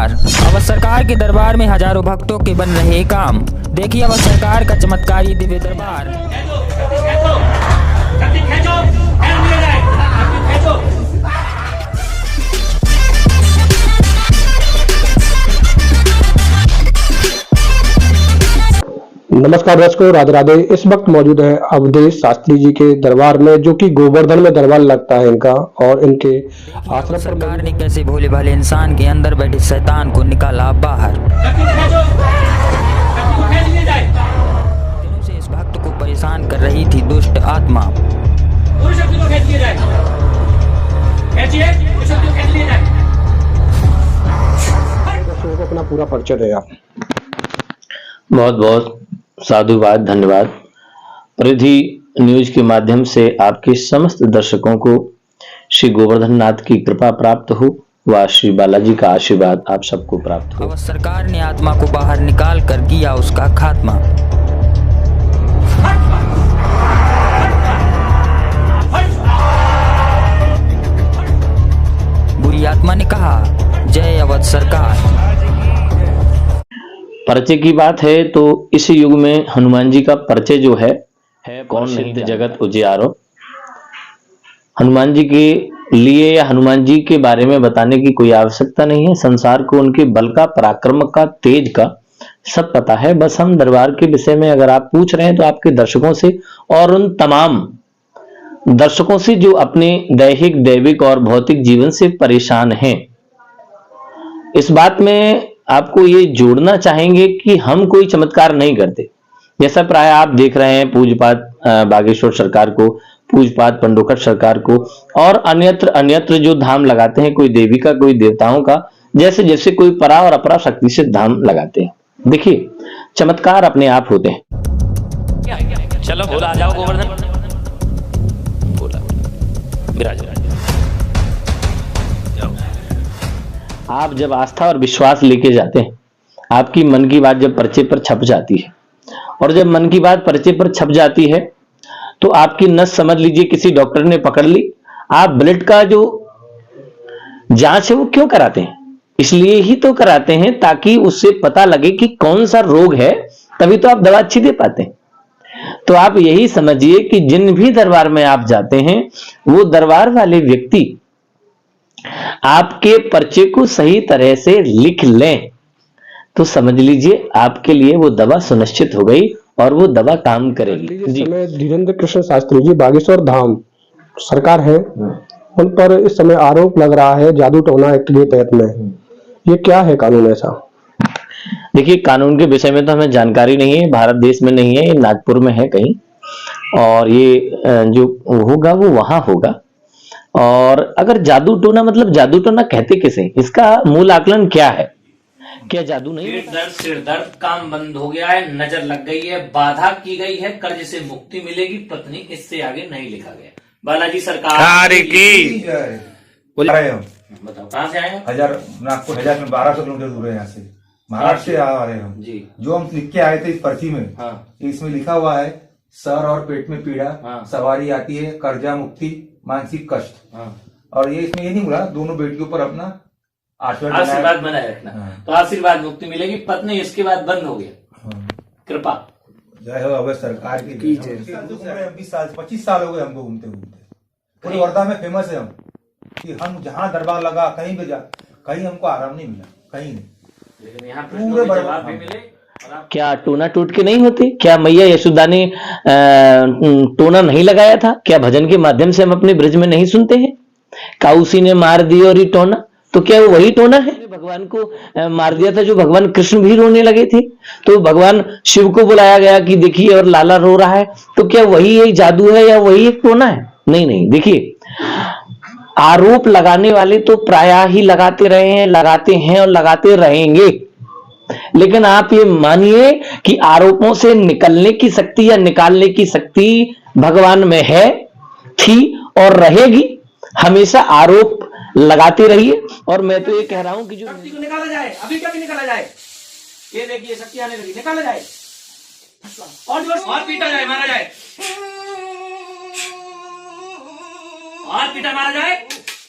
अब सरकार के दरबार में हजारों भक्तों के बन रहे काम। देखिए अब सरकार का चमत्कारी दिव्य दरबार। नमस्कार दर्शकों, राधे राधे। इस वक्त मौजूद है अवधेश शास्त्री जी के दरबार में, जो कि गोवर्धन में दरबार लगता है इनका। और इइनके आश्रम सरकार ने कैसे भोले भाले इंसान के अंदर बैठे शैतान को निकाला बाहर। दिनों से इस भक्त को परेशान कर रही थी दुष्ट आत्मा। दर्शकों को अपना पूरा परिचय दें आप। बहुत बहुत साधुवाद, धन्यवाद। परिधि न्यूज के माध्यम से आपके समस्त दर्शकों को श्री गोवर्धन नाथ की कृपा प्राप्त हो व श्री बालाजी का आशीर्वाद आप सबको प्राप्त हो। अब सरकार ने आत्मा को बाहर निकाल कर किया उसका खात्मा। बुरी आत्मा ने कहा, जय अवध सरकार। परिचय की बात है तो इस युग में हनुमान जी का परिचय जो है कौन सिद्ध जगत उजियारो। हनुमान जी के लिए या हनुमान जी के बारे में बताने की कोई आवश्यकता नहीं है। संसार को उनके बल का, पराक्रम का, तेज का सब पता है। बस हम दरबार के विषय में अगर आप पूछ रहे हैं तो आपके दर्शकों से और उन तमाम दर्शकों से जो अपने दैहिक, दैविक और भौतिक जीवन से परेशान हैं, इस बात में आपको ये जोड़ना चाहेंगे कि हम कोई चमत्कार नहीं करते। जैसा प्राय आप देख रहे हैं पूज्यपात बागेश्वर सरकार को, पूज्यपात पंडोकट सरकार को और अन्यत्र जो धाम लगाते हैं, कोई देवी का, कोई देवताओं का, जैसे जैसे कोई परा और अपरा शक्ति से धाम लगाते हैं। देखिए चमत्कार अपने आप होते हैं। चलो बोला, आ जाओ गोवर्धन, बोला विराज। आप जब आस्था और विश्वास लेके जाते हैं, आपकी मन की बात जब पर्चे पर छप जाती है, और जब मन की बात पर्चे पर छप जाती है तो आपकी नस समझ लीजिए किसी डॉक्टर ने पकड़ ली। आप ब्लड का जो जांच है वो क्यों कराते हैं? इसलिए ही तो कराते हैं ताकि उससे पता लगे कि कौन सा रोग है, तभी तो आप दवा अच्छी दे पाते हैं। तो आप यही समझिए कि जिन भी दरबार में आप जाते हैं, वो दरबार वाले व्यक्ति आपके पर्चे को सही तरह से लिख लें तो समझ लीजिए आपके लिए वो दवा सुनिश्चित हो गई और वो दवा काम करेगी। इस समय धीरेन्द्र कृष्ण शास्त्री जी बागेश्वर धाम सरकार है, उन पर इस समय आरोप लग रहा है जादू टोना एक्ट के तहत में। ये क्या है कानून ऐसा? देखिए कानून के विषय में तो हमें जानकारी नहीं है, भारत देश में नहीं है, ये नागपुर में है कहीं, और ये जो होगा वो वहां होगा। और अगर जादू टोना, मतलब जादू टोना कहते किसे, इसका मूल आकलन क्या है? क्या जादू नहीं? सिर दर्द, काम बंद हो गया है, नजर लग गई है, बाधा की गई है, कर्ज से मुक्ति मिलेगी, पत्नी, इससे आगे नहीं लिखा गया। बालाजी सरकार की बताओ कहाँ से आए? नागपुर 1000 में 1200 किलोमीटर दूर है यहाँ से, महाराष्ट्र से आ रहे हम जी। जो हम लिख के आए थे इस पर्ची में, इसमें लिखा हुआ है सर और पेट में पीड़ा, सवारी आती है, कर्जा मुक्ति, मानसिक कष्ट। और ये इसमें ये नहीं बोला दोनों बेटियों पर अपना आशीर्वाद बनाए रखना। तो आशीर्वाद मुक्ति मिलेगी, पत्नी इसके बाद बंद हो गया। कृपा जय हो अवध सरकार की। 25 साल हो गए हमको घूमते घूमते, पूरे वर्धा में फेमस है हम कि हम जहाँ दरबार लगा कहीं पे जा, कहीं हमको आराम नहीं मिला, कहीं नहीं। लेकिन यहाँ पूरे जवाब भी मिले। क्या टोना टूट के नहीं होते? क्या मैया यशोदा ने टोना नहीं लगाया था? क्या भजन के माध्यम से हम अपने ब्रज में नहीं सुनते हैं, काउसी ने मार दी और ये टोना, तो क्या वो वही टोना है? भगवान को मार दिया था जो भगवान कृष्ण भी रोने लगे थे, तो भगवान शिव को बुलाया गया कि देखिए और लाला रो रहा है, तो क्या वही एक जादू है या वही एक टोना है? नहीं नहीं, देखिए आरोप लगाने वाले तो प्रायः ही लगाते रहे हैं, लगाते हैं और लगाते रहेंगे। लेकिन आप ये मानिए कि आरोपों से निकलने की शक्ति या निकालने की शक्ति भगवान में है, थी और रहेगी। हमेशा आरोप लगाते रहिए। और मैं तो ये कह रहा हूं कि जो शक्ति को निकाला जाए, अभी क्या भी निकाला जाए, ये देखिए शक्ति आने लगी, निकाला जाए और पीटा जाए, मारा जाए, और पीटा मारा जाए,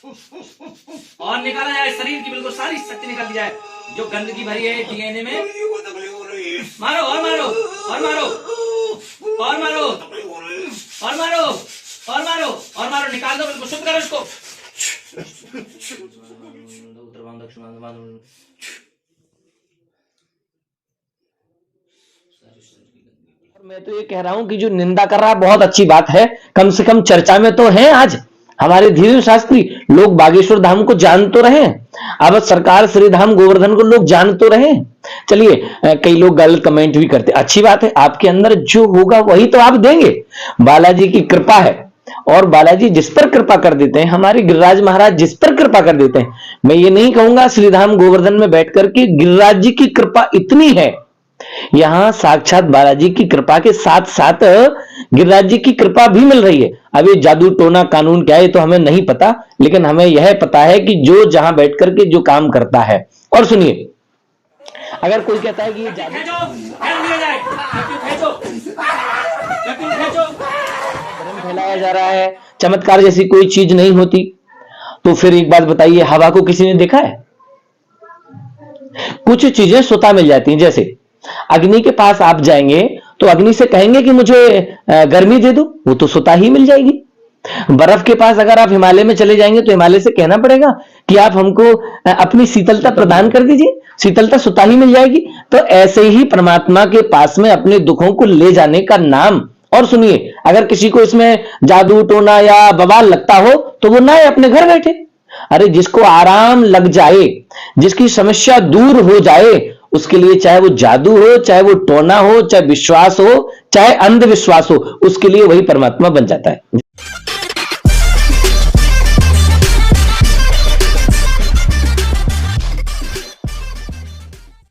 और निकाला जाए शरीर की बिल्कुल सारी शक्ति निकाल दी जाए जो गंदगी भरी है डीएनए में। मारो और मारो और मारो और मारो और मारो और मारो और मारो, निकाल दो, बिल्कुल शुद्ध करो इसको। मैं तो ये कह रहा हूं कि जो निंदा कर रहा है बहुत अच्छी बात है, कम से कम चर्चा में तो है। आज हमारे धीरेन्द्र शास्त्री, लोग बागेश्वर धाम को जान तो रहे, अब सरकार श्री धाम गोवर्धन को लोग जान तो रहे। चलिए, कई लोग गलत कमेंट भी करते, अच्छी बात है, आपके अंदर जो होगा वही तो आप देंगे। बालाजी की कृपा है और बालाजी जिस पर कृपा कर देते हैं, हमारे गिरिराज महाराज जिस पर कृपा कर देते हैं, मैं ये नहीं कहूंगा श्रीधाम गोवर्धन में बैठकर के गिरिराज जी की कृपा इतनी है, यहां साक्षात बालाजी की कृपा के साथ साथ गिरिराज जी की कृपा भी मिल रही है। अब ये जादू टोना कानून क्या है तो हमें नहीं पता, लेकिन हमें यह पता है कि जो जहां बैठकर के जो काम करता है। और सुनिए, अगर कोई कहता है कि ये जादू फैलाया जा रहा है, चमत्कार जैसी कोई चीज नहीं होती, तो फिर एक बात बताइए, हवा को किसी ने देखा है? कुछ चीजें स्वतः मिल जाती हैं। जैसे अग्नि के पास आप जाएंगे तो अग्नि से कहेंगे कि मुझे गर्मी दे दो, वो तो स्वतः ही मिल जाएगी। बर्फ के पास अगर आप हिमालय में चले जाएंगे तो हिमालय से कहना पड़ेगा कि आप हमको अपनी शीतलता प्रदान कर दीजिए, शीतलता स्वतः ही मिल जाएगी। तो ऐसे ही परमात्मा के पास में अपने दुखों को ले जाने का नाम। और सुनिए, अगर किसी को इसमें जादू टोना या बवाल लगता हो तो वो ना आए, अपने घर बैठे। अरे जिसको आराम लग जाए, जिसकी समस्या दूर हो जाए, उसके लिए चाहे वो जादू हो, चाहे वो टोना हो, चाहे विश्वास हो, चाहे अंधविश्वास हो, उसके लिए वही परमात्मा बन जाता है।